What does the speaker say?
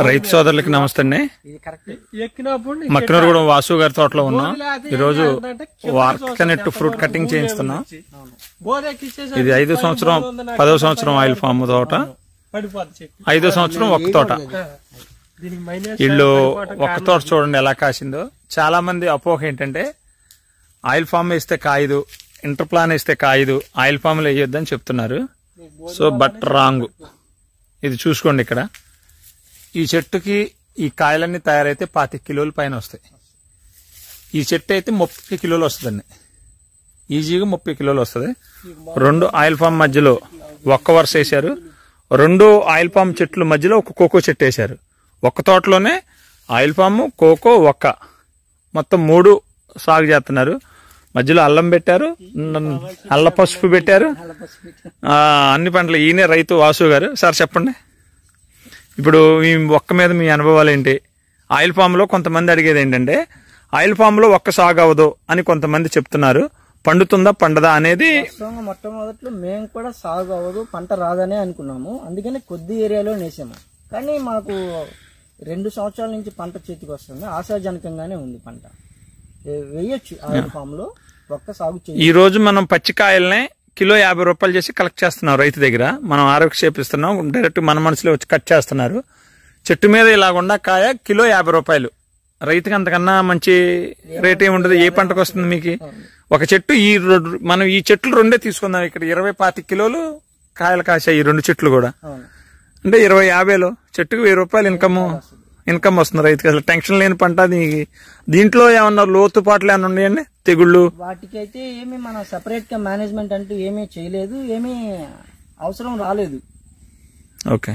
రైతు సోదరులకి నమస్తే అండి. మక్కనూరుగూడెం వాసు గారి తోటలో ఉన్నాం. ఈ రోజు వార్కనెట్ ఫ్రూట్ కటింగ్ చేయిస్తున్నాం. ఇది 5వ సంవత్సరం 10వ సంవత్సరం ఆయిల్ ఫామ్ తోట, 5వ సంవత్సరం ఒక్క తోట. వీళ్ళు ఒక్క తోట చూడండి ఎలా కాసిందో. చాలా మంది అపోహ ఏంటంటే ఆయిల్ ఫామ్ వేస్తే కాయదు, ఇంటర్ ప్లాన్ వేస్తే కాయదు, ఆయిల్ ఫామ్ లో వేయొద్దని చెప్తున్నారు. So but wrong. ఇది చూసుకోండి, ఇక్కడ ఈ చెట్టుకి ఈ కాయలన్నీ తయారైతే 25 కిలోల పైన వస్తాయి. ఈ చెట్టు అయితే 30 కిలోలు వస్తుందండి, ఈజీగా 30 కిలోలు వస్తుంది. 2 ఆయిల్ ఫామ్ మధ్యలో ఒక్క వరుస వేశారు. 2 ఆయిల్ ఫామ్ చెట్ల మధ్యలో ఒక కోకో చెట్టు వేశారు. ఒక్క తోటలోనే ఆయిల్ ఫామ్, కోకో, ఒక్క మొత్తం 3 సాగు చేస్తున్నారు. మధ్యలో అల్లం పెట్టారు, అల్ల పసుపు పెట్టారు, అన్ని పంటలు. ఈయనే రైతు వాసు గారు. సార్ చెప్పండి, ఇప్పుడు మీ ఒక్క మీద మీ అనుభవాలు ఏంటి? ఆయిల్ ఫామ్ లో కొంతమంది అడిగేది ఏంటంటే ఆయిల్ ఫామ్ లో ఒక్క సాగు అవ్వదు అని కొంతమంది చెప్తున్నారు. పండుతుందా పండదా అనేది. మొట్టమొదట్లో మేము కూడా సాగు అవ్వదు, పంట రాదనే అనుకున్నాము. అందుకని కొద్ది ఏరియాలో నేసాము. కానీ మాకు 2 సంవత్సరాల నుంచి పంట చేతికి వస్తుంది. ఆశాజనకంగానే ఉంది పంట. వేయొచ్చు ఆయిల్ ఫామ్ లో ఒక్క సాగు. ఈ రోజు మనం పచ్చికాయలనే కిలో 50 రూపాయలు చేసి కలెక్ట్ చేస్తున్నాం రైతు దగ్గర. మనం ఆరోగ్య చేపిస్తున్నాం, డైరెక్ట్ మన మనసులో వచ్చి కట్ చేస్తున్నారు. చెట్టు మీద ఇలాగుండా కాయ కిలో 50 రూపాయలు. రైతుకి అంతకన్నా మంచి రేట్ ఏమి ఉండదు. ఏ పంటకు వస్తుంది మీకు? ఒక చెట్టు మనం ఈ చెట్లు 2 తీసుకుందాం. ఇక్కడ 20-25 కిలోలు కాయలు కాసాయి ఈ 2 చెట్లు కూడా. అంటే 20-50లో చెట్టుకు 1000 రూపాయలు ఇన్కమ్ వస్తుంది రైతుకి. అసలు టెన్షన్ లేని పంట. దీంట్లో ఏమన్నా లోతుపాట్లు ఏమన్నా ఉన్నాయండి? తెగుళ్ళు వాటికి అయితే ఏమి మనం సెపరేట్ గా మేనేజ్మెంట్ అంటూ ఏమీ చేయలేదు, ఏమీ అవసరం రాలేదు. ఓకే.